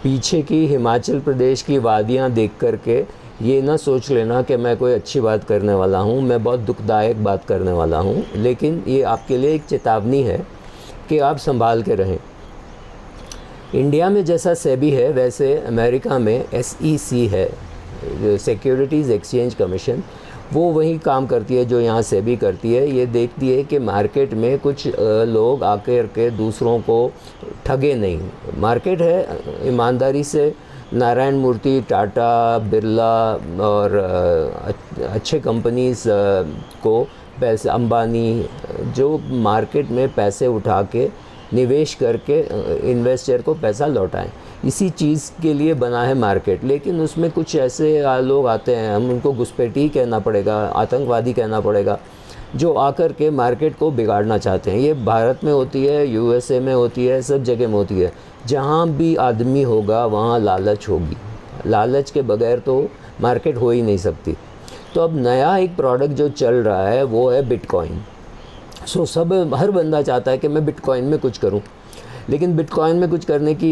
पीछे की हिमाचल प्रदेश की वादियाँ देख कर के ये ना सोच लेना कि मैं कोई अच्छी बात करने वाला हूँ, मैं बहुत दुखदायक बात करने वाला हूँ, लेकिन ये आपके लिए एक चेतावनी है कि आप संभाल के रहें। इंडिया में जैसा सेबी है वैसे अमेरिका में SEC है, सिक्योरिटीज़ एक्सचेंज कमीशन, वो वही काम करती है जो यहाँ सेबी करती है। ये देखती है कि मार्केट में कुछ लोग आकर के दूसरों को ठगे नहीं। मार्केट है, ईमानदारी से नारायण मूर्ति, टाटा, बिरला और अच्छे कंपनीज़ को पैसे, अंबानी, जो मार्केट में पैसे उठा के निवेश करके इन्वेस्टर को पैसा लौटाएं, इसी चीज़ के लिए बना है मार्केट। लेकिन उसमें कुछ ऐसे लोग आते हैं, हम उनको घुसपैठी कहना पड़ेगा, आतंकवादी कहना पड़ेगा, जो आकर के मार्केट को बिगाड़ना चाहते हैं। ये भारत में होती है, USA में होती है, सब जगह में होती है। जहाँ भी आदमी होगा वहाँ लालच होगी, लालच के बगैर तो मार्केट हो ही नहीं सकती। तो अब नया एक प्रोडक्ट जो चल रहा है वो है बिटकॉइन। हर बंदा चाहता है कि मैं बिटकॉइन में कुछ करूं, लेकिन बिटकॉइन में कुछ करने की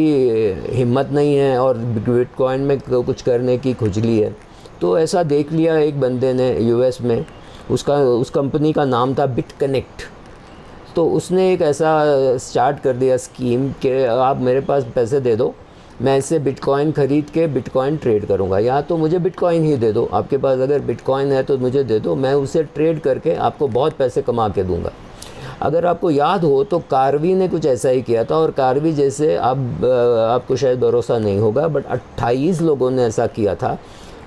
हिम्मत नहीं है और बिटकॉइन में कुछ करने की खुजली है। तो ऐसा देख लिया एक बंदे ने US में, उस कंपनी का नाम था बिटकनेक्ट। तो उसने एक ऐसा स्टार्ट कर दिया स्कीम कि आप मेरे पास पैसे दे दो, मैं इससे बिटकॉइन ख़रीद के बिटकॉइन ट्रेड करूँगा, या तो मुझे बिटकॉइन ही दे दो, आपके पास अगर बिटकॉइन है तो मुझे दे दो, मैं उसे ट्रेड करके आपको बहुत पैसे कमा के दूँगा। अगर आपको याद हो तो कार्वी ने कुछ ऐसा ही किया था, और कार्वी जैसे आपको शायद भरोसा नहीं होगा, बट 28 लोगों ने ऐसा किया था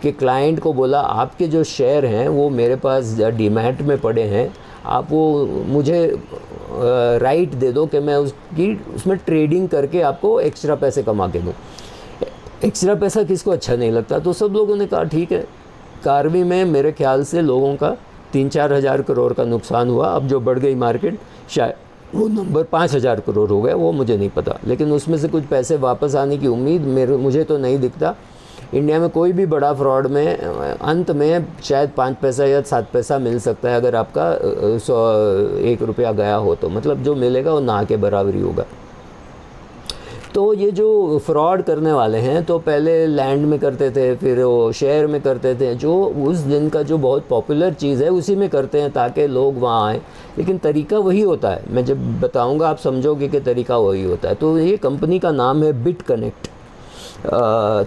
कि क्लाइंट को बोला आपके जो शेयर हैं वो मेरे पास डीमैट में पड़े हैं, आप वो मुझे राइट दे दो कि मैं उसमें ट्रेडिंग करके आपको एक्स्ट्रा पैसे कमा के दूँ। एक्स्ट्रा पैसा किसको अच्छा नहीं लगता, तो सब लोगों ने कहा ठीक है। कार्वी में मेरे ख्याल से लोगों का 3-4 हज़ार करोड़ का नुकसान हुआ। अब जो बढ़ गई मार्केट, शायद वो नंबर 5,000 करोड़ हो गया, वो मुझे नहीं पता, लेकिन उसमें से कुछ पैसे वापस आने की उम्मीद मुझे तो नहीं दिखता। इंडिया में कोई भी बड़ा फ्रॉड में अंत में शायद 5 पैसा या 7 पैसा मिल सकता है, अगर आपका 1 रुपया गया हो तो, मतलब जो मिलेगा वो ना के बराबर ही होगा। तो ये जो फ्रॉड करने वाले हैं, तो पहले लैंड में करते थे, फिर वो शेयर में करते थे, जो उस दिन का जो बहुत पॉपुलर चीज़ है उसी में करते हैं ताकि लोग वहाँ आएँ, लेकिन तरीका वही होता है। मैं जब बताऊँगा आप समझोगे कि तरीका वही होता है। तो ये कंपनी का नाम है बिटकनेक्ट।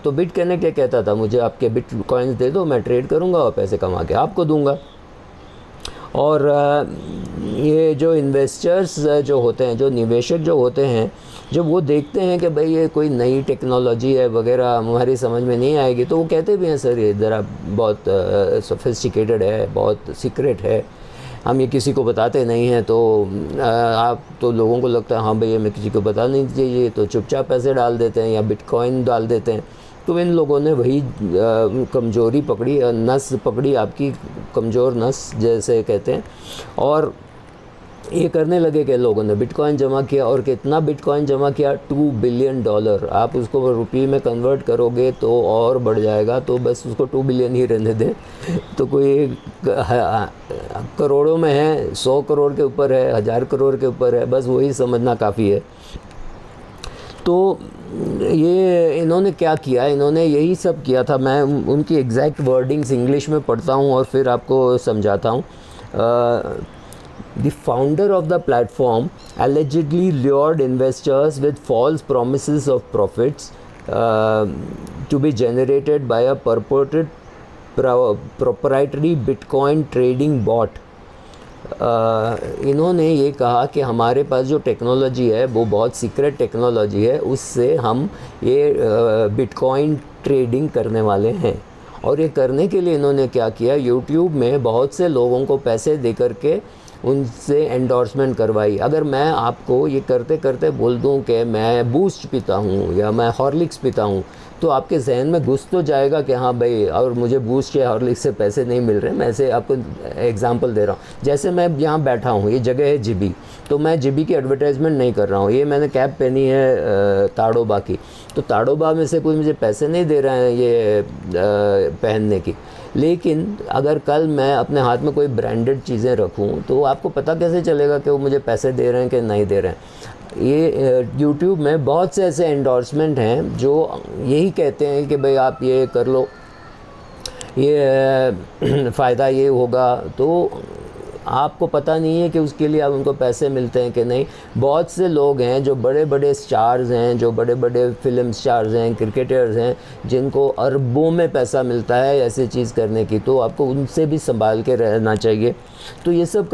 तो बिटकनेक्ट ये कहता था मुझे आपके बिटकॉइंस दे दो, मैं ट्रेड करूँगा और पैसे कमा के आपको दूँगा। और ये जो इन्वेस्टर्स जो होते हैं, जो निवेशक जो होते हैं, जब वो देखते हैं कि भाई ये कोई नई टेक्नोलॉजी है वगैरह हमारी समझ में नहीं आएगी, तो वो कहते भी हैं सर ये ज़रा बहुत सोफिस्टिकेटेड है, बहुत सीक्रेट है, हम ये किसी को बताते नहीं हैं। तो आप तो लोगों को लगता है हाँ भैया मैं किसी को बता नहीं चाहिए, तो चुपचाप पैसे डाल देते हैं या बिटकॉइन डाल देते हैं। तो इन लोगों ने वही कमज़ोरी पकड़ी, नस पकड़ी, आपकी कमज़ोर नस जैसे कहते हैं, और ये करने लगे कि लोगों ने बिटकॉइन जमा किया। और कितना बिटकॉइन जमा किया? $2 बिलियन। आप उसको रुपये में कन्वर्ट करोगे तो और बढ़ जाएगा, तो बस उसको 2 बिलियन ही रहने दें। तो कोई करोड़ों में है, 100 करोड़ के ऊपर है, 1000 करोड़ के ऊपर है, बस वही समझना काफ़ी है। तो ये इन्होंने क्या किया, इन्होंने यही सब किया था। मैं उनकी एग्जैक्ट वर्डिंग्स इंग्लिश में पढ़ता हूँ और फिर आपको समझाता हूँ। The founder of the platform allegedly lured investors with false promises of profits to be generated by a purported proprietary Bitcoin trading bot. इन्होंने ये कहा कि हमारे पास जो टेक्नोलॉजी है वो बहुत सीक्रेट टेक्नोलॉजी है, उससे हम ये बिटकॉइन ट्रेडिंग करने वाले हैं। और ये करने के लिए इन्होंने क्या किया, यूट्यूब में बहुत से लोगों को पैसे दे करके उनसे एंडोर्समेंट करवाई। अगर मैं आपको ये करते करते बोल दूं कि मैं बूस्ट पीता हूँ या मैं हॉर्लिक्स पीता हूँ, तो आपके जहन में घुस तो जाएगा कि हाँ भाई, और मुझे बूस्ट या हॉर्लिक्स से पैसे नहीं मिल रहे। मैं ऐसे आपको एग्जांपल दे रहा हूँ। जैसे मैं यहाँ बैठा हूँ, ये जगह है जिबी, तो मैं जिबी की एडवर्टाइजमेंट नहीं कर रहा हूँ। ये मैंने कैप पहनी है ताड़ोबा की, तो ताड़ोबा में से कोई मुझे पैसे नहीं दे रहे हैं ये पहनने की। लेकिन अगर कल मैं अपने हाथ में कोई ब्रांडेड चीज़ें रखूं, तो आपको पता कैसे चलेगा कि वो मुझे पैसे दे रहे हैं कि नहीं दे रहे हैं? ये यूट्यूब में बहुत से ऐसे एंडोर्समेंट हैं जो यही कहते हैं कि भाई आप ये कर लो, ये फ़ायदा ये होगा, तो आपको पता नहीं है कि उसके लिए आप उनको पैसे मिलते हैं कि नहीं। बहुत से लोग हैं जो बड़े बड़े स्टार्स हैं, जो बड़े बड़े फिल्म स्टार्स हैं, क्रिकेटर्स हैं, जिनको अरबों में पैसा मिलता है ऐसी चीज़ करने की, तो आपको उनसे भी संभाल के रहना चाहिए। तो ये सब